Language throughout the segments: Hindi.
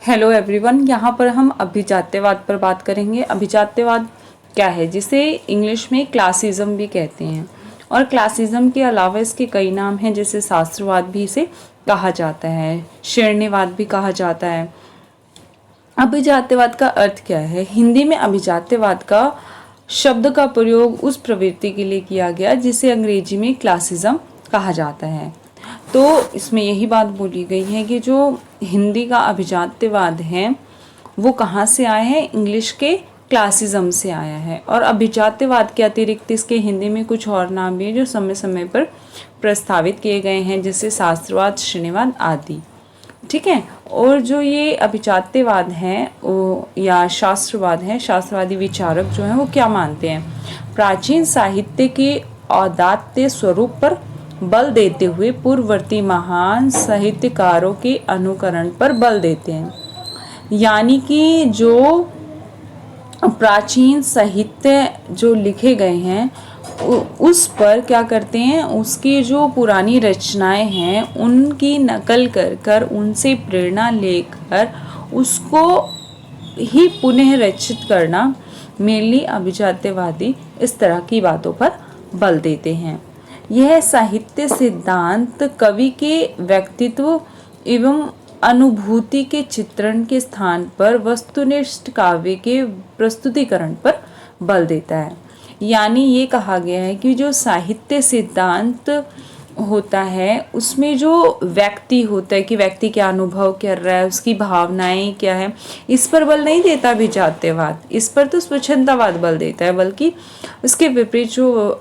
हेलो एवरीवन, यहाँ पर हम अभिजात्यवाद पर बात करेंगे। अभिजात्यवाद क्या है, जिसे इंग्लिश में क्लासिज्म भी कहते हैं। और क्लासिज्म के अलावा इसके कई नाम हैं, जैसे शास्त्रवाद भी इसे कहा जाता है, श्रेणीवाद भी कहा जाता है। अभिजात्यवाद का अर्थ क्या है? हिंदी में अभिजात्यवाद का शब्द का प्रयोग उस प्रवृत्ति के लिए किया गया जिसे अंग्रेजी में क्लासिज्म कहा जाता है। तो इसमें यही बात बोली गई है कि जो हिंदी का अभिजात्यवाद है वो कहाँ से आया है? इंग्लिश के क्लासिज्म से आया है। और अभिजात्यवाद के अतिरिक्त इसके हिंदी में कुछ और नाम भी हैं जो समय समय पर प्रस्तावित किए गए हैं, जैसे शास्त्रवाद, श्रेणीवाद आदि। ठीक है। और जो ये अभिजात्यवाद है या शास्त्रवाद है, शास्त्रवादी विचारक जो हैं वो क्या मानते हैं? प्राचीन साहित्य के औदात्य स्वरूप पर बल देते हुए पूर्ववर्ती महान साहित्यकारों के अनुकरण पर बल देते हैं। यानी कि जो प्राचीन साहित्य जो लिखे गए हैं उस पर क्या करते हैं, उसकी जो पुरानी रचनाएं हैं उनकी नकल कर कर उनसे प्रेरणा लेकर उसको ही पुनः रचित करना। मेनली अभिजात्यवादी इस तरह की बातों पर बल देते हैं। यह साहित्य सिद्धांत कवि के व्यक्तित्व एवं अनुभूति के चित्रण के स्थान पर वस्तुनिष्ठ काव्य के प्रस्तुतिकरण पर बल देता है। यानी ये कहा गया है कि जो साहित्य सिद्धांत होता है उसमें जो व्यक्ति होता है कि व्यक्ति क्या अनुभव कर रहा है, उसकी भावनाएं क्या है, इस पर बल नहीं देता अभिजात्यवाद। इस पर तो स्वच्छंदवाद बल देता है, बल्कि उसके विपरीत जो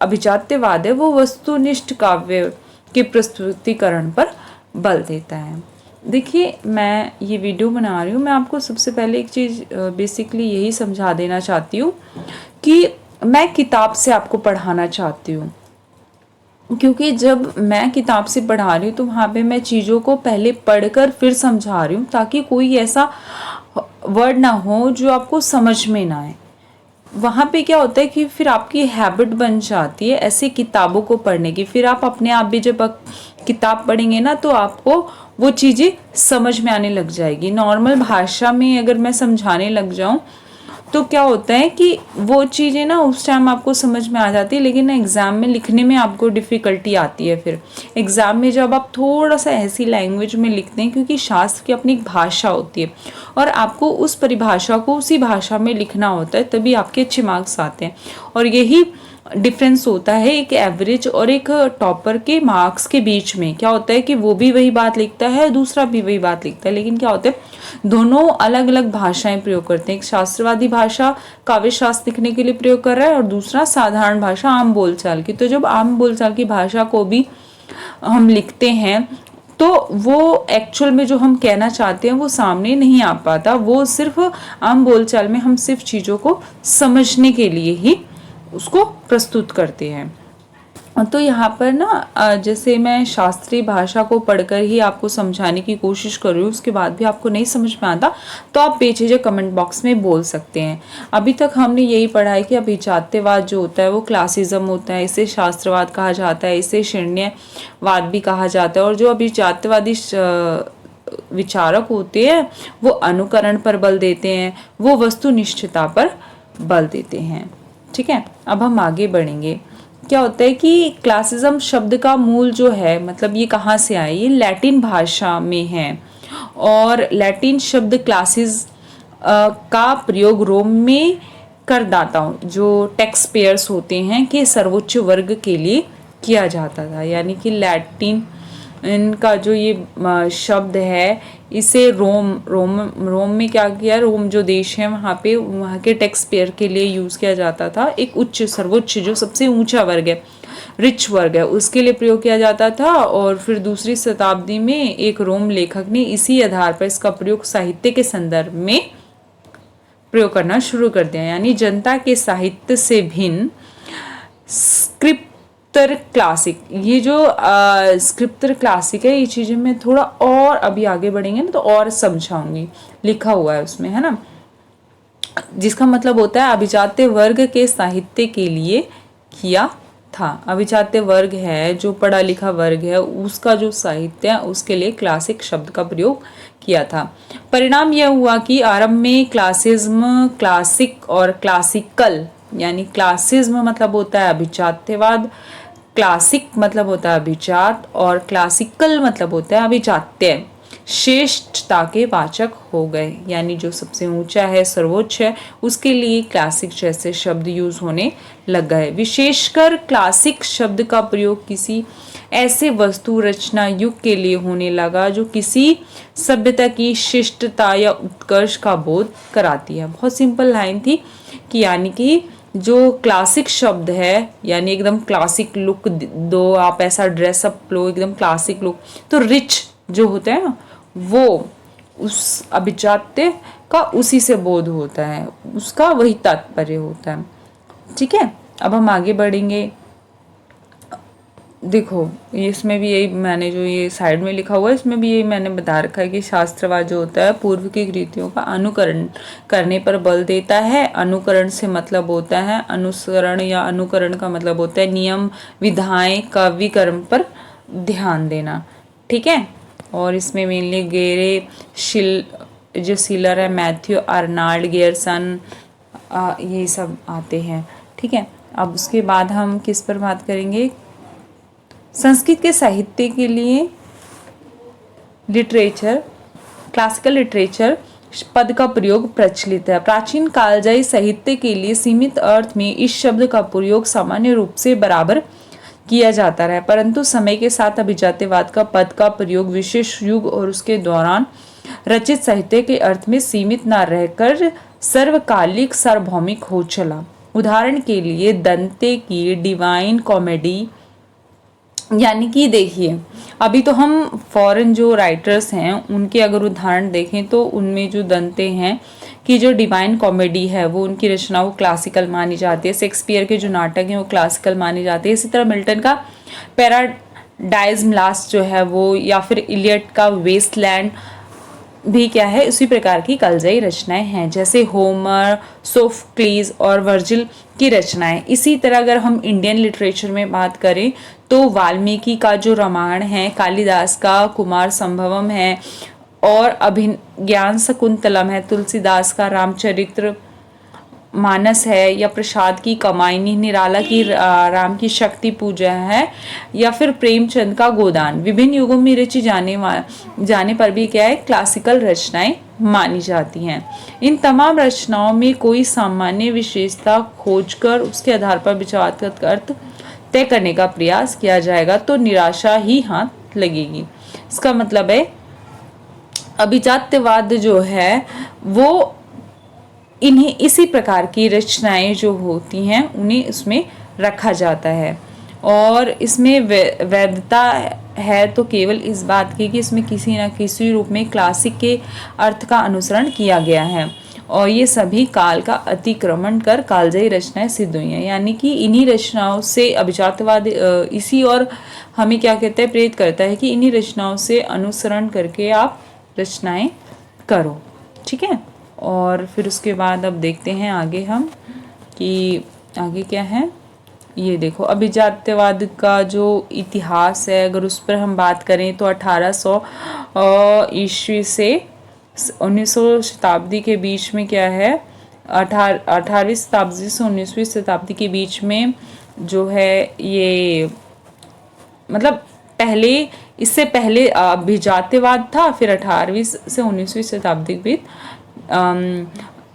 अभिजात्यवाद है वो वस्तुनिष्ठ काव्य के प्रस्तुतिकरण पर बल देता है। देखिए, मैं ये वीडियो बना रही हूँ, मैं आपको सबसे पहले एक चीज़ बेसिकली यही समझा देना चाहती हूँ कि मैं किताब से आपको पढ़ाना चाहती हूँ, क्योंकि जब मैं किताब से पढ़ा रही हूँ तो वहाँ पे मैं चीज़ों को पहले पढ़कर फिर समझा रही हूँ, ताकि कोई ऐसा वर्ड ना हो जो आपको समझ में ना आए। वहाँ पे क्या होता है कि फिर आपकी हैबिट बन जाती है ऐसे किताबों को पढ़ने की। फिर आप अपने आप भी जब किताब पढ़ेंगे ना तो आपको वो चीज़ें समझ में आने लग जाएगी। नॉर्मल भाषा में अगर मैं समझाने लग जाऊँ तो क्या होता है कि वो चीज़ें ना उस टाइम आपको समझ में आ जाती है, लेकिन एग्ज़ाम में लिखने में आपको डिफ़िकल्टी आती है। फिर एग्ज़ाम में जब आप थोड़ा सा ऐसी लैंग्वेज में लिखते हैं, क्योंकि शास्त्र की अपनी एक भाषा होती है और आपको उस परिभाषा को उसी भाषा में लिखना होता है, तभी आपके अच्छे मार्क्स आते हैं। और यही डिफरेंस होता है एक एवरेज और एक टॉपर के मार्क्स के बीच में। क्या होता है कि वो भी वही बात लिखता है, दूसरा भी वही बात लिखता है, लेकिन क्या होता है दोनों अलग अलग भाषाएं प्रयोग करते हैं। एक शास्त्रवादी भाषा काव्य शास्त्र लिखने के लिए प्रयोग कर रहा है और दूसरा साधारण भाषा आम बोलचाल की। तो जब आम बोलचाल की भाषा को भी हम लिखते हैं तो वो एक्चुअल में जो हम कहना चाहते हैं वो सामने नहीं आ पाता। वो सिर्फ आम बोलचाल में हम सिर्फ चीज़ों को समझने के लिए ही उसको प्रस्तुत करते हैं। तो यहाँ पर ना जैसे मैं शास्त्रीय भाषा को पढ़कर ही आपको समझाने की कोशिश कर रही हूँ, उसके बाद भी आपको नहीं समझ में आता तो आप बेझिझक कमेंट बॉक्स में बोल सकते हैं। अभी तक हमने यही पढ़ा है कि अभिजात्यवाद जो होता है वो क्लासिज्म होता है, इसे शास्त्रवाद कहा जाता है, इसे श्रेण्यवाद भी कहा जाता है। और जो अभिजात्यवादी विचारक होते हैं वो अनुकरण पर बल देते हैं, वो वस्तुनिष्ठता पर बल देते हैं। ठीक है, अब हम आगे बढ़ेंगे। क्या होता है कि क्लासिज्म शब्द का मूल जो है, मतलब ये कहाँ से आया? ये लैटिन भाषा में है और लैटिन शब्द क्लासिस का प्रयोग रोम में करदाताओं जो टैक्स पेयर्स होते हैं कि सर्वोच्च वर्ग के लिए किया जाता था। यानी कि लैटिन इनका जो ये शब्द है इसे रोम में क्या किया, रोम जो देश है वहाँ पे वहाँ के टैक्स पेयर के लिए यूज़ किया जाता था। एक उच्च सर्वोच्च जो सबसे ऊंचा वर्ग है, रिच वर्ग है, उसके लिए प्रयोग किया जाता था। और फिर दूसरी शताब्दी में एक रोम लेखक ने इसी आधार पर इसका प्रयोग साहित्य के संदर्भ में प्रयोग करना शुरू कर दिया। यानी जनता के साहित्य से भिन्न स्क्रिप्टर क्लासिक, ये जो स्क्रिप्टर क्लासिक है, ये चीज़ें मैं थोड़ा और अभी आगे बढ़ेंगे ना तो और समझाऊंगी, लिखा हुआ है उसमें, है ना, जिसका मतलब होता है अभिजात्य वर्ग के साहित्य के लिए किया था, अभिजात्य वर्ग है, जो पढ़ा लिखा वर्ग है, उसका जो साहित्य है उसके लिए क्लासिक शब्द का प्रयोग किया था। परिणाम यह हुआ कि आरंभ में क्लासिज्म, क्लासिक और क्लासिकल, यानी क्लासिज्म मतलब होता है अभिजात्यवाद, क्लासिक मतलब होता है अभिजात और क्लासिकल मतलब होता है अभिजात्य, श्रेष्ठता के वाचक हो गए। यानी जो सबसे ऊंचा है, सर्वोच्च है, उसके लिए क्लासिक जैसे शब्द यूज होने लग गए। विशेषकर क्लासिक शब्द का प्रयोग किसी ऐसे वस्तु रचना युग के लिए होने लगा जो किसी सभ्यता की शिष्टता या उत्कर्ष का बोध कराती है। बहुत सिंपल लाइन थी कि यानी कि जो क्लासिक शब्द है, यानी एकदम क्लासिक लुक दो, आप ऐसा ड्रेसअप लो एकदम क्लासिक लुक, तो रिच जो होता है ना, वो उस अभिजात्य का उसी से बोध होता है, उसका वही तात्पर्य होता है। ठीक है, अब हम आगे बढ़ेंगे। देखो इसमें भी यही मैंने जो ये साइड में लिखा हुआ है, इसमें भी यही मैंने बता रखा है कि शास्त्रवाद जो होता है पूर्व की कृतियों का अनुकरण करने पर बल देता है। अनुकरण से मतलब होता है अनुसरण, या अनुकरण का मतलब होता है नियम, विधाएं, काव्य कर्म पर ध्यान देना। ठीक है, और इसमें मेनली गेरे, जो सीलर है, मैथ्यू आर्नाल्ड, गेयरसन, यही सब आते हैं। ठीक है, अब उसके बाद हम किस पर बात करेंगे? संस्कृत के साहित्य के लिए लिटरेचर, क्लासिकल लिटरेचर पद का प्रयोग प्रचलित है। प्राचीन कालजयी साहित्य के लिए सीमित अर्थ में इस शब्द का प्रयोग सामान्य रूप से बराबर किया जाता रहा, परंतु समय के साथ अभिजात्यवाद का पद का प्रयोग विशेष युग और उसके दौरान रचित साहित्य के अर्थ में सीमित न रहकर सर्वकालिक, सार्वभौमिक हो चला। उदाहरण के लिए दंते की डिवाइन कॉमेडी, यानी कि देखिए अभी तो हम फॉरेन जो राइटर्स हैं उनके अगर उदाहरण देखें तो उनमें जो दंते हैं कि जो डिवाइन कॉमेडी है वो उनकी रचना वो क्लासिकल मानी जाती है। शेक्सपियर के जो नाटक हैं वो क्लासिकल माने जाते हैं। इसी तरह मिल्टन का पैराडाइज लास्ट जो है वो, या फिर इलियट का वेस्टलैंड भी क्या है, उसी प्रकार की कालजयी रचनाएं हैं, जैसे होमर, सोफोक्लीज और वर्जिल की रचनाएं। इसी तरह अगर हम इंडियन लिटरेचर में बात करें तो वाल्मीकि का जो रामायण है, कालिदास का कुमार संभवम है और अभिज्ञान शकुंतलम है, तुलसीदास का रामचरित्र मानस है, या प्रसाद की कमायनी, निराला की राम की शक्ति पूजा है, या फिर प्रेमचंद का गोदान। विभिन्न युगों में रची जाने पर भी क्या है, क्लासिकल रचनाएं मानी जाती हैं। इन तमाम रचनाओं में कोई सामान्य विशेषता खोजकर उसके आधार पर विचारात्मक अर्थ तय करने का प्रयास किया जाएगा तो निराशा ही हाथ लगेगी। इसका मतलब है अभिजात्यवाद जो है वो इन्हें इसी प्रकार की रचनाएं जो होती हैं उन्हें उसमें रखा जाता है, और इसमें वैधता है तो केवल इस बात की कि इसमें किसी न किसी रूप में क्लासिक के अर्थ का अनुसरण किया गया है, और ये सभी काल का अतिक्रमण कर कालजयी रचनाएं सिद्ध हुई हैं। यानी कि इन्हीं रचनाओं से अभिजातवाद इसी और हमें क्या कहते हैं, प्रेरित करता है कि इन्हीं रचनाओं से अनुसरण करके आप रचनाएं करो। ठीक है, और फिर उसके बाद अब देखते हैं आगे हम कि आगे क्या है। ये देखो अभिजात्यवाद का जो इतिहास है अगर उस पर हम बात करें तो 1800 ईस्वी से 1900 शताब्दी के बीच में क्या है, 18वीं शताब्दी से 19वीं शताब्दी के बीच में जो है ये, मतलब पहले, इससे पहले अभिजात्यवाद था, फिर 18वीं से 19वीं शताब्दी के बीच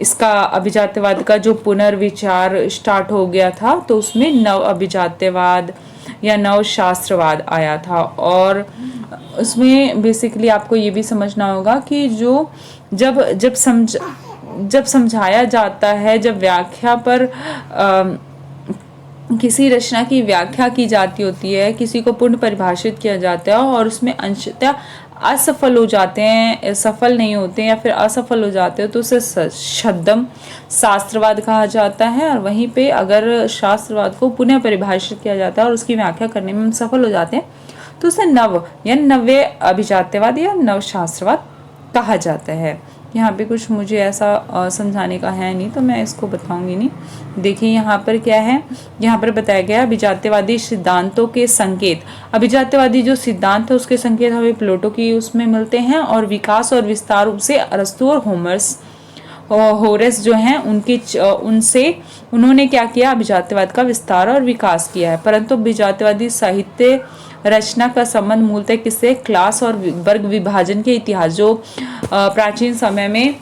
इसका अभिजात्यवाद का जो पुनर्विचार स्टार्ट हो गया था, तो उसमें नव अभिजात्यवाद या नव शास्त्रवाद आया था। और उसमें बेसिकली आपको ये भी समझना होगा कि जो जब समझाया जाता है, जब व्याख्या पर किसी रचना की व्याख्या की जाती होती है, किसी को पूर्ण परिभाषित किया जाता है और उसमें अंशतः असफल हो जाते हैं, सफल नहीं होते हैं या फिर असफल हो जाते हैं, तो उसे छद्म शास्त्रवाद कहा जाता है। और वहीं पे अगर शास्त्रवाद को पुनः परिभाषित किया जाता है और उसकी व्याख्या करने में हम सफल हो जाते हैं तो उसे नव या नव्य अभिजात्यवाद या नव शास्त्रवाद कहा जाता है। यहाँ पे कुछ मुझे ऐसा समझाने का है नहीं, तो मैं इसको बताऊंगी नहीं। देखिए यहाँ पर क्या है, यहाँ पर बताया गया अभिजात्यवादी सिद्धांतों के संकेत। अभिजात्यवादी जो सिद्धांत है उसके संकेत हमें प्लेटो की उसमें मिलते हैं, और विकास और विस्तार उसे अरस्तु और होरेस जो हैं उनसे उन्होंने क्या किया, अभिजात्यवाद का विस्तार और विकास किया है। परंतु अभिजात्यवादी साहित्य रचना का संबंध मूलतः किससे, क्लास और वर्ग विभाजन के इतिहास, जो प्राचीन समय में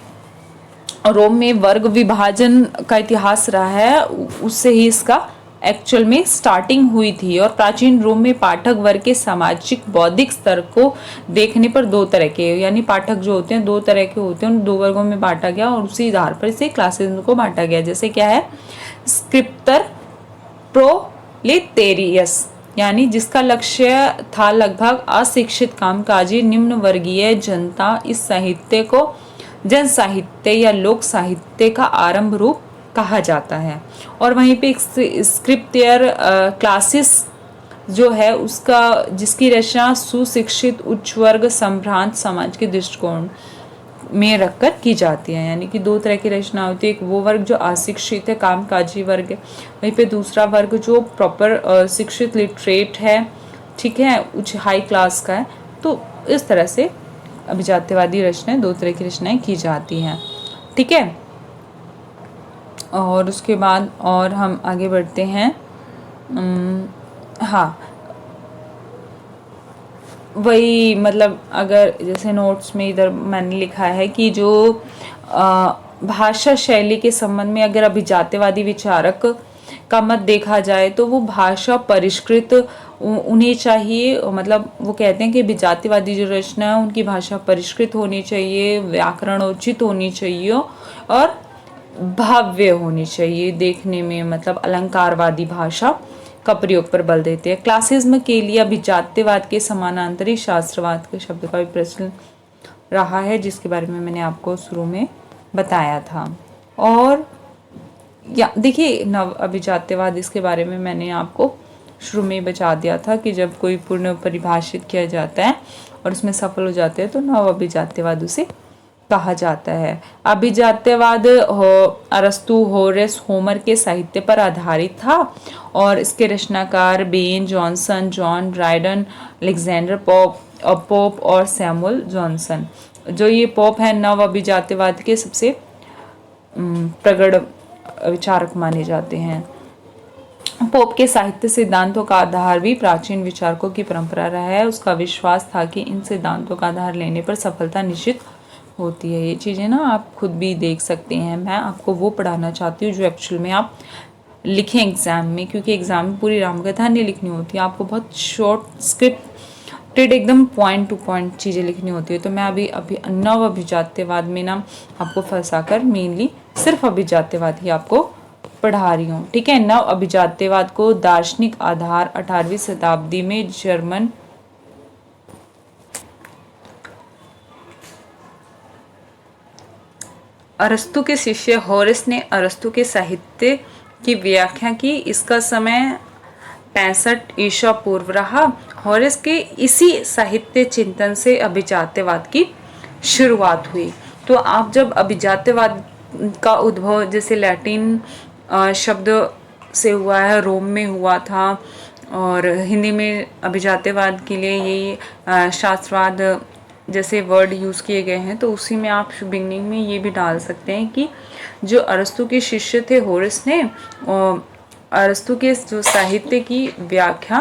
रोम में वर्ग विभाजन का इतिहास रहा है, उससे ही इसका एक्चुअल में स्टार्टिंग हुई थी। और प्राचीन रोम में पाठक वर्ग के सामाजिक बौद्धिक स्तर को देखने पर दो तरह के, यानी पाठक जो होते हैं दो तरह के होते हैं, उन दो वर्गों में बांटा गया और उसी आधार पर इसे क्लासेस को बांटा गया। जैसे क्या है, स्क्रिप्टर प्रोलेटेरियस, यानी जिसका लक्ष्य था लगभग अशिक्षित कामकाजी निम्न वर्गीय जनता। इस साहित्य को जन साहित्य या लोक साहित्य का आरंभ रूप कहा जाता है। और वहीं पे एक स्क्रिप्टर क्लासिस जो है उसका, जिसकी रचना सुशिक्षित उच्च वर्ग संभ्रांत समाज के दृष्टिकोण में रखकर की जाती है। यानी कि दो तरह की रचना होती है, एक वो वर्ग जो अशिक्षित है, कामकाजी वर्ग है, वहीं पे दूसरा वर्ग जो प्रॉपर शिक्षित लिटरेट है, ठीक है, उच्च हाई क्लास का है। तो इस तरह से अभिजात्यवादी रचनाएं, दो तरह की रचनाएं की जाती हैं, ठीक है। और उसके बाद और हम आगे बढ़ते हैं। हाँ, वही मतलब अगर जैसे नोट्स में इधर मैंने लिखा है कि जो भाषा शैली के संबंध में अगर अभिजात्यवादी विचारक का मत देखा जाए तो वो भाषा परिष्कृत उन्हें चाहिए, मतलब वो कहते हैं कि अभिजात्यवादी जो रचना है उनकी भाषा परिष्कृत होनी चाहिए, व्याकरणोचित होनी चाहिए और भव्य होनी चाहिए देखने में, मतलब अलंकारवादी भाषा का प्रयोग पर बल देते हैं। क्लासिज्म के लिए अभिजात्यवाद के समानांतरी शास्त्रवाद के शब्द का भी प्रचलन रहा है, जिसके बारे में मैंने आपको शुरू में बताया था। और या देखिए नव अभिजात्यवाद, इसके बारे में मैंने आपको शुरू में बता दिया था कि जब कोई पूर्ण परिभाषित किया जाता है और उसमें सफल हो जाते हैं तो नव अभिजात्यवाद उसे कहा जाता है। अभिजात्यवाद अरस्तु, होरेस, होमर के साहित्य पर आधारित था और इसके रचनाकार Ben Jonson, John Dryden, Alexander pope और सैमुअल जॉनसन, जो ये पोप है नव अभिजात्यवाद के सबसे प्रगढ़ विचारक माने जाते हैं। पोप के साहित्य सिद्धांतों का आधार भी प्राचीन विचारकों की परंपरा रहा है। उसका विश्वास था कि इन सिद्धांतों का आधार लेने पर सफलता निश्चित होती है। ये चीज़ें ना आप खुद भी देख सकते हैं। मैं आपको वो पढ़ाना चाहती हूँ जो एक्चुअल में आप लिखें एग्ज़ाम में, क्योंकि एग्ज़ाम में पूरी रामकथा नहीं लिखनी होती, आपको बहुत शॉर्ट स्क्रिप्टेड एकदम पॉइंट टू पॉइंट चीज़ें लिखनी होती है। तो मैं अभी नव अभिजात्यवाद में ना आपको फंसा कर मेनली सिर्फ अभिजात्यवाद ही आपको पढ़ा रही हूँ, ठीक है। नव अभिजात्यवाद को दार्शनिक आधार 18वीं शताब्दी में जर्मन अरस्तु के शिष्य होरेस ने अरस्तु के साहित्य की व्याख्या की। इसका समय 65 ईसा पूर्व रहा। होरेस के इसी साहित्य चिंतन से अभिजात्यवाद की शुरुआत हुई। तो आप जब अभिजात्यवाद का उद्भव जैसे लैटिन शब्द से हुआ है, रोम में हुआ था, और हिंदी में अभिजात्यवाद के लिए यही शास्त्रवाद जैसे वर्ड यूज़ किए गए हैं, तो उसी में आप बिगनिंग में ये भी डाल सकते हैं कि जो अरस्तु के शिष्य थे होरेस ने अरस्तु के जो साहित्य की व्याख्या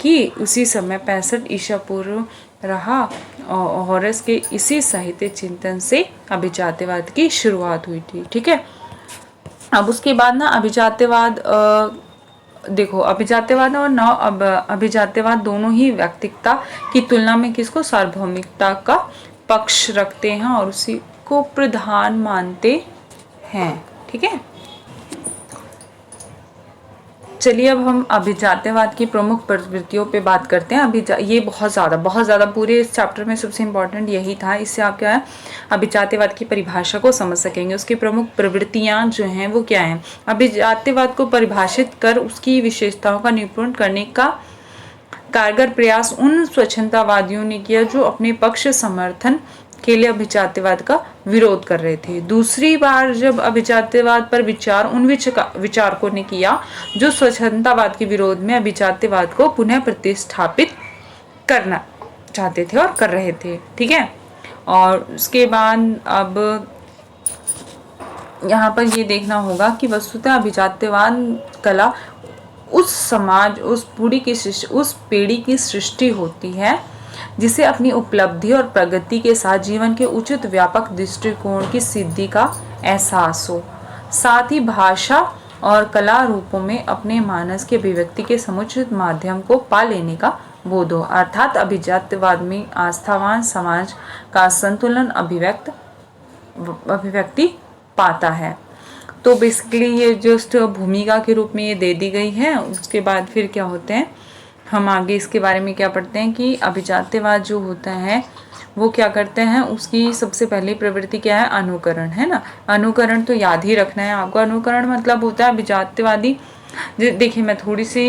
की उसी समय 65 ईसा पूर्व रहा। और होरेस के इसी साहित्य चिंतन से अभिजात्यवाद की शुरुआत हुई थी, ठीक है। अब उसके बाद ना अभिजात्यवाद देखो, अभिजात्यवाद और नव अभिजात्यवाद दोनों ही व्यक्तिगता की तुलना में किसको, सार्वभौमिकता का पक्ष रखते हैं और उसी को प्रधान मानते हैं, ठीक है। चलिए अब हम अभिजात्यवाद की प्रमुख प्रवृत्तियों पे बात करते हैं। ये बहुत ज़्यादा पूरे इस चैप्टर में सबसे इम्पोर्टेंट यही था। इससे आप क्या है अभिजात्यवाद की परिभाषा को समझ सकेंगे। उसकी प्रमुख प्रवृत्तियाँ जो हैं वो क्या हैं। अभिजात्यवाद को परिभाषित कर उसकी विशेषताओं का निरूपण करने का कारगर प्रयास उन स्वच्छंदतावादियों ने किया जो अपने पक्ष समर्थन के लिए अभिजात्यवाद का विरोध कर रहे थे। दूसरी बार जब अभिजात्यवाद पर विचार उन विचारकों ने किया जो स्वच्छंदतावाद के विरोध में अभिजात्यवाद को पुनः प्रतिस्थापित करना चाहते थे और कर रहे थे। ठीक है, और उसके बाद अब यहाँ पर ये देखना होगा कि वस्तुतः अभिजात्यवाद कला उस समाज, उस पीढ़ी की सृष्टि होती है जिसे अपनी उपलब्धि और प्रगति के साथ जीवन के उचित व्यापक दृष्टिकोण की सिद्धि का एहसास हो, साथ ही भाषा और कला रूपों में अपने मानस के अभिव्यक्ति के समुचित माध्यम को पा लेने का बोध हो। अर्थात अभिजात्यवाद में आस्थावान समाज का संतुलन अभिव्यक्ति पाता है। तो बेसिकली ये जस्ट भूमिका के रूप में ये दे दी गई है। उसके बाद फिर क्या होते हैं, हम आगे इसके बारे में क्या पढ़ते हैं कि अभिजात्यवाद जो होता है वो क्या करते हैं, उसकी सबसे पहली प्रवृत्ति क्या है, अनुकरण, है ना। अनुकरण तो याद ही रखना है आपको। अनुकरण मतलब होता है अभिजात्यवादी, देखिए मैं थोड़ी सी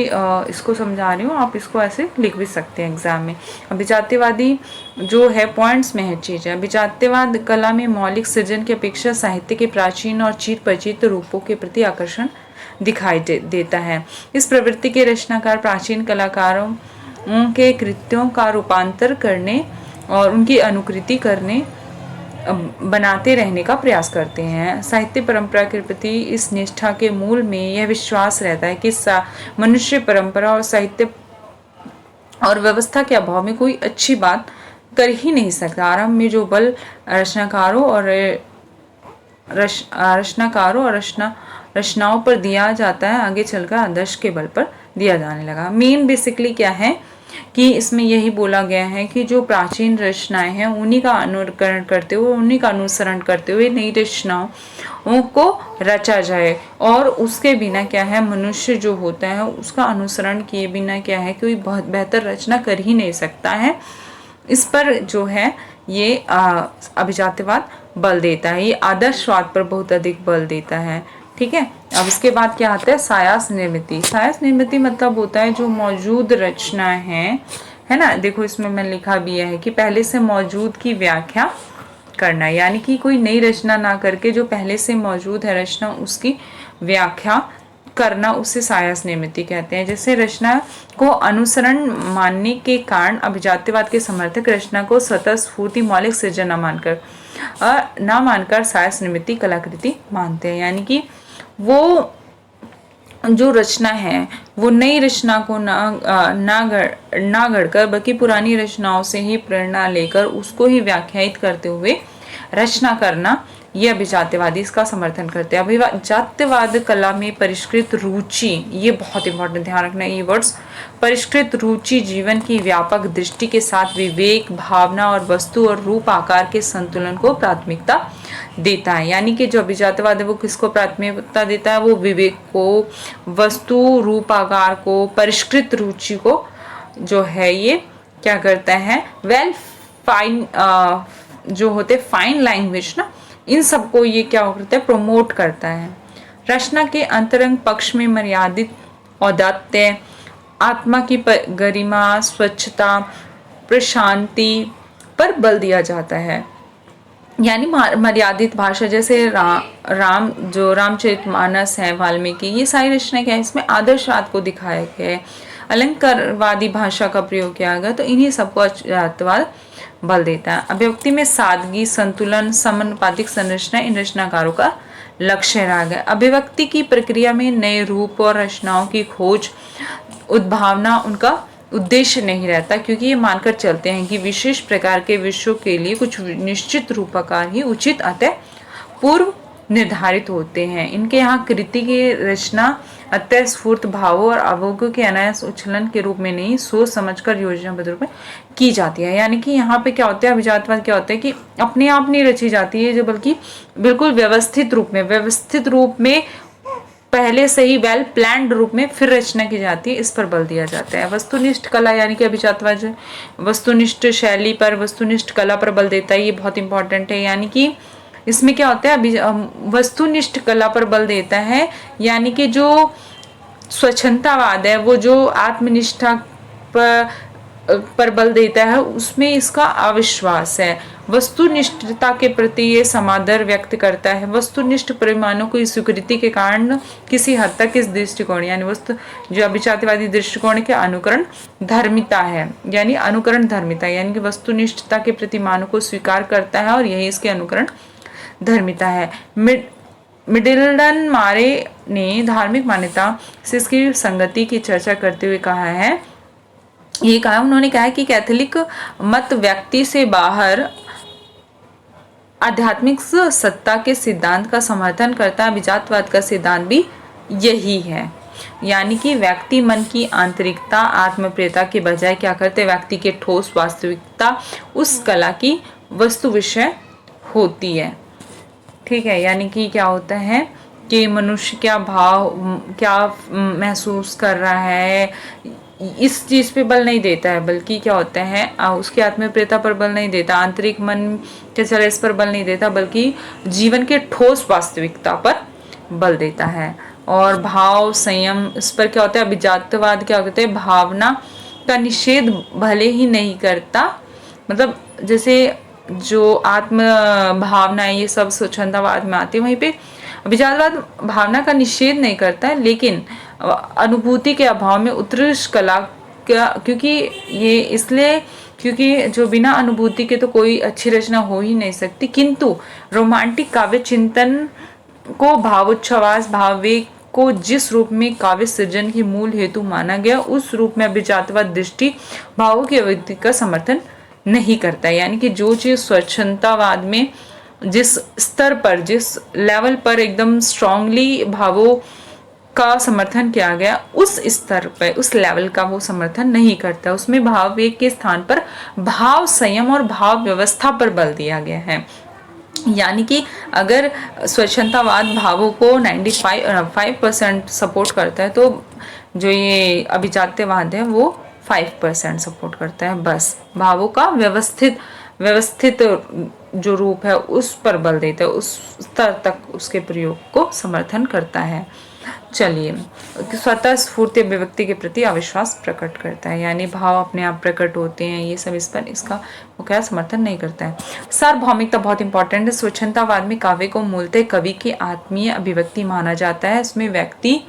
इसको समझा रही हूँ, आप इसको ऐसे लिख भी सकते हैं एग्जाम में। अभिजात्यवादी जो है पॉइंट्स में है चीज़ है। अभिजात्यवाद कला में मौलिक सृजन की अपेक्षा साहित्य के प्राचीन और चिर परिचित रूपों के प्रति आकर्षण दिखाई देता है। इस प्रवृत्ति के रचनाकार प्राचीन कलाकारों के कृत्यों का रूपांतर करने और उनकी अनुकृति करने बनाते रहने का प्रयास करते हैं। साहित्य परंपरा के प्रति इस निष्ठा के मूल में यह विश्वास रहता है कि मनुष्य परंपरा और साहित्य और व्यवस्था के अभाव में कोई अच्छी बात कर ही नहीं सकता। आरंभ में जो बल रचनाकारों और रचनाओं पर दिया जाता है, आगे चलकर आदर्श के बल पर दिया जाने लगा। मेन बेसिकली क्या है कि इसमें यही बोला गया है कि जो प्राचीन रचनाएं हैं उन्हीं का अनुकरण करते हुए, उन्हीं का अनुसरण करते हुए नई रचनाओं को रचा जाए, और उसके बिना क्या है, मनुष्य जो होता है उसका अनुसरण किए बिना क्या है, कोई बहुत बेहतर रचना कर ही नहीं सकता है। इस पर जो है ये अभिजात्यवाद बल देता है, ये आदर्शवाद पर बहुत अधिक बल देता है। ठीक है, अब इसके बाद क्या आता है, सायास निर्मिति। सायास निर्मिति मतलब होता है जो मौजूद रचना है ना। देखो इसमें मैंने लिखा भी है कि पहले से मौजूद की व्याख्या करना, यानी कि कोई नई रचना ना करके जो पहले से मौजूद है रचना उसकी व्याख्या करना, उसे सायास निर्मिति कहते हैं। जैसे रचना को अनुसरण मानने के कारण अभिजात्यवाद के समर्थक रचना को स्वतः स्फूर्ति मौलिक सृजन न मानकर सायास निर्मिति कलाकृति मानते हैं। यानी कि वो जो रचना है वो नई रचना को ना गढ़कर बल्कि पुरानी रचनाओं से ही प्रेरणा लेकर उसको ही व्याख्यायित करते हुए रचना करना, ये अभिजात्यवादी इसका समर्थन करते हैं। अभिजात्यवाद कला में परिष्कृत रुचि, ये बहुत इंपॉर्टेंट, ध्यान रखना ये वर्ड्स, परिष्कृत रुचि जीवन की व्यापक दृष्टि के साथ विवेक, भावना और वस्तु और रूप आकार के संतुलन को प्राथमिकता देता है। यानी कि जो अभिजात्यवाद है वो किसको प्राथमिकता देता है, वो विवेक को, वस्तु रूप आकार को, परिष्कृत रुचि को जो है ये क्या करता है, फाइन जो होते फाइन लैंग्वेज ना, इन सबको ये क्या करता है, प्रमोट करता है। रचना के अंतरंग पक्ष में मर्यादित औदात्य, आत्मा की गरिमा, स्वच्छता, प्रशांति पर बल दिया जाता है। यानी मर्यादित भाषा, जैसे रामचरितमानस है वाल्मीकि, ये सारी रचनाएं क्या है, इसमें आदर्शवाद को दिखाया गया है, अलंकारवादी भाषा का प्रयोग किया गया, तो इन्हीं सबको अभिजात्यवाद बल देता है। अभिव्यक्ति में सादगी, संतुलन, समानुपातिक संरचना इन रचनाकारों का लक्ष्य रहा है। अभिव्यक्ति की प्रक्रिया में नए रूप और रचनाओं की खोज, उद्भावना उनका उद्देश्य नहीं रहता, क्योंकि ये मानकर चलते हैं कि विशेष प्रकार के विषयों के लिए कुछ निश्चित रूपाकार ही उचित अतः पूर्व निर्धारित होते हैं। इनके यहाँ कृति की रचना अतः स्फूर्त भावों और आवेगों के अनायास उछलन के रूप में नहीं, सोच समझकर योजनाबद्ध रूप में की जाती है। यानी कि यहाँ पे क्या होता है, अभिजात्यवाद क्या होता है कि अपने आप नहीं रची जाती है, जो बल्कि बिल्कुल व्यवस्थित रूप में पहले से ही वेल प्लान्ड रूप में फिर रचना की जाती है, इस पर बल दिया जाता है। वस्तुनिष्ठ कला, यानी कि अभिजात्यवाद जो वस्तुनिष्ठ शैली पर, वस्तुनिष्ठ कला पर बल देता है, ये बहुत इंपॉर्टेंट है। यानी कि इसमें क्या होता है, वस्तुनिष्ठ कला पर बल देता है, यानी कि जो स्वच्छंदतावाद है वो जो आत्मनिष्ठा पर बल देता है, उसमें इसका अविश्वास है। वस्तुनिष्ठता के प्रति ये समादर व्यक्त करता है। वस्तुनिष्ठ परिमाणों की स्वीकृति के कारण किसी हद तक इस दृष्टिकोण यानी वस्तु जो अभिजात्यवादी दृष्टिकोण के अनुकरण धर्मिता है, यानी अनुकरण धर्मिता यानी कि वस्तुनिष्ठता के प्रति मानों को स्वीकार करता है और यही इसके अनुकरण धर्मिता है। मिडलटन मारे ने धार्मिक मान्यता से इसकी संगति की चर्चा करते हुए कहा है, उन्होंने कहा है कि कैथोलिक मत व्यक्ति से बाहर आध्यात्मिक सत्ता के सिद्धांत का समर्थन करता है। अभिजातवाद का सिद्धांत भी यही है, यानी कि व्यक्ति मन की आंतरिकता आत्मप्रियता के बजाय क्या करते, व्यक्ति के ठोस वास्तविकता उस कला की वस्तु विषय होती है। ठीक है, यानी कि क्या होता है कि मनुष्य क्या भाव क्या महसूस कर रहा है इस चीज पे बल नहीं देता है, बल्कि क्या होता है उसकी आत्मप्रियता पर बल नहीं देता, आंतरिक मन के चले इस पर बल नहीं देता, बल्कि जीवन के ठोस वास्तविकता पर बल देता है। और भाव संयम इस पर क्या होता है, अभिजातवाद क्या होता है, भावना का निषेध भले ही नहीं करता, मतलब जैसे जो आत्म भावना है ये सब स्वच्छंदवाद में आती है, वहीं पे अभिजातवाद भावना का निषेध नहीं करता है, लेकिन अनुभूति के अभाव में उत्कृष्ट कला का, क्योंकि ये इसलिए क्योंकि जो बिना अनुभूति के तो कोई अच्छी रचना हो ही नहीं सकती, किंतु रोमांटिक काव्य चिंतन को भावोच्छ्वास भाववेग को जिस रूप में काव्य सृजन की मूल हेतु माना गया उस रूप में अभिजातवाद दृष्टि भावों की अभिव्यक्ति का समर्थन नहीं करता है। यानी कि जो चीज स्वच्छंदवाद में जिस स्तर पर जिस लेवल पर एकदम स्ट्रांगली भावों का समर्थन किया गया उस स्तर पर उस लेवल का वो समर्थन नहीं करता, उसमें भाव वेग के स्थान पर भाव संयम और भाव व्यवस्था पर बल दिया गया है। यानी कि अगर स्वच्छंदवाद भावों को 95% सपोर्ट करता है तो जो ये अभिजात्यवाद है वो 5% सपोर्ट करता है, बस भावों का व्यवस्थित जो रूप है उस पर बल देता है, उस स्तर तक उसके प्रयोग को समर्थन करता है। चलिए, स्वतः स्फूर्ति अभिव्यक्ति के प्रति अविश्वास प्रकट करता है, यानी भाव अपने आप प्रकट होते हैं, ये सब इस पर इसका वो क्या समर्थन नहीं करता है। सार्वभौमिकता बहुत इंपॉर्टेंट है। स्वच्छंदवाद में काव्य को मूलतः कवि की आत्मीय अभिव्यक्ति माना जाता है, इसमें व्यक्ति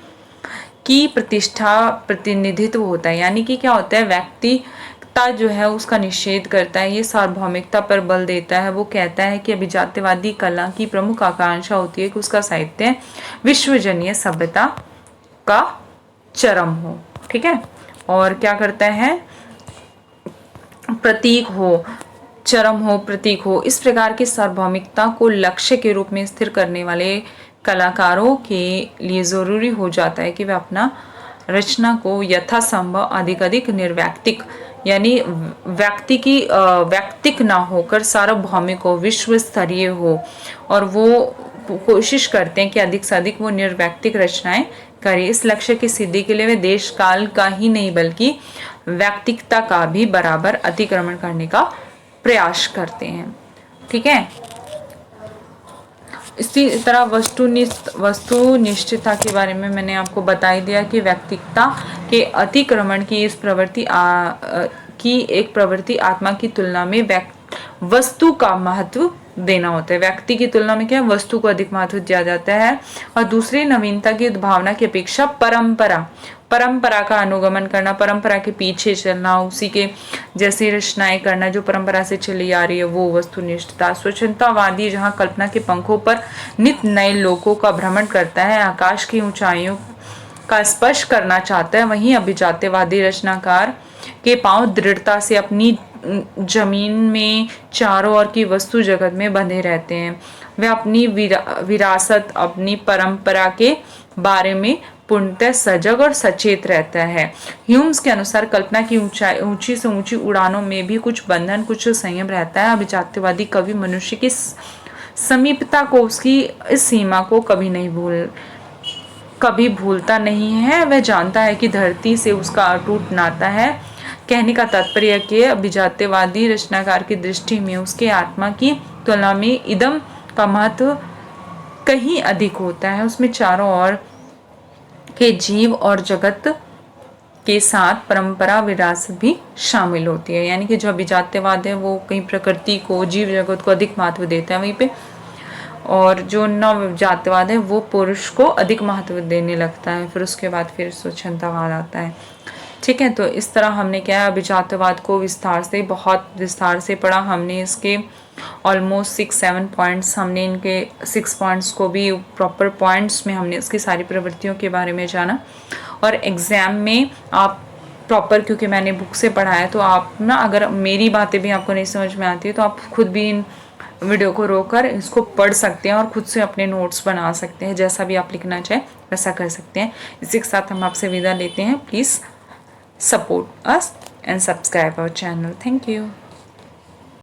की प्रतिष्ठा प्रतिनिधित्व होता है, यानी कि क्या होता है व्यक्तिता जो है उसका निषेध करता है, ये सार्वभौमिकता पर बल देता है। वो कहता है कि अभिजात्यवादी कला की प्रमुख आकांक्षा होती है कि उसका साहित्य विश्वजनीय सभ्यता का चरम हो, ठीक है, और क्या करता है प्रतीक हो, चरम हो, प्रतीक हो। इस प्रकार की सार्वभौमिकता को लक्ष्य के रूप में स्थिर करने वाले कलाकारों के लिए जरूरी हो जाता है कि वे अपना रचना को यथासंभव अधिक निर्वैयक्तिक यानी व्यक्तिक ना होकर सार्वभौमिक हो, विश्व स्तरीय हो, और वो कोशिश करते हैं कि अधिक से अधिक वो निर्वैयक्तिक रचनाएं करें। इस लक्ष्य की सिद्धि के लिए वे देश काल का ही नहीं बल्कि व्यक्तिकता का भी बराबर अतिक्रमण करने का प्रयास करते हैं, ठीक है। इसी तरह वस्तुनिष्ठता के बारे में मैंने आपको बता ही दिया कि व्यक्तिकता के अतिक्रमण की इस प्रवृत्ति की एक प्रवृत्ति आत्मा की तुलना में वस्तु का महत्व देना होता है। व्यक्ति की तुलना में क्या वस्तु को अधिक महत्व दिया जाता है। और दूसरी नवीनता की भावना की अपेक्षा परंपरा का अनुगमन करना, परंपरा के पीछे चलना, उसी के जैसी रचनाएं करना जो परंपरा से चली आ रही है, वो वस्तुनिष्ठता। स्वच्छंदवादी जहाँ कल्पना के पंखों पर नित नए लोकों का भ्रमण करता है, आकाश की ऊंचाइयों का स्पर्श करना चाहता है, वहीं अभिजात्यवादी रचनाकार के पांव दृढ़ता से अपनी जमीन में चारों ओर की वस्तु जगत में बंधे रहते हैं। वे अपनी विरासत अपनी परंपरा के बारे में पूर्णतः सजग और सचेत रहता है। ह्यूम्स के अनुसार कल्पना की ऊंची से ऊंची उड़ानों में भी कुछ बंधन कुछ संयम रहता है। अभिजात्यवादी कवि मनुष्य की समीपता को, उसकी इस सीमा को कभी भूलता नहीं है। वह जानता है कि धरती से उसका अटूट नाता है। कहने का तात्पर्य कि अभिजात्यवादी रचनाकार की दृष्टि में उसके आत्मा की तुलना में इदम का महत्व कहीं अधिक होता है। उसमें चारों ओर के जीव और जगत के साथ परंपरा विरासत भी शामिल होती है। यानी कि जो अभिजात्यवाद है वो कहीं प्रकृति को, जीव जगत को अधिक महत्व देता है वहीं पे, और जो नव जातिवाद है वो पुरुष को अधिक महत्व देने लगता है। फिर उसके बाद फिर स्वच्छंदतावाद आता है। ठीक है, तो इस तरह हमने क्या है, अभिजात्यवाद को बहुत विस्तार से पढ़ा हमने। इसके ऑलमोस्ट 6-7 पॉइंट्स, हमने इनके 6 पॉइंट्स को भी प्रॉपर पॉइंट्स में हमने इसकी सारी प्रवृत्तियों के बारे में जाना। और एग्ज़ाम में आप प्रॉपर, क्योंकि मैंने बुक से पढ़ा है, तो आप ना, अगर मेरी बातें भी आपको नहीं समझ में आती है तो आप खुद भी इन वीडियो को रोककर इसको पढ़ सकते हैं और खुद से अपने नोट्स बना सकते हैं। जैसा भी आप लिखना चाहें वैसा कर सकते हैं। इसी के साथ हम आपसे विदा लेते हैं। Please support us and subscribe our channel. Thank you.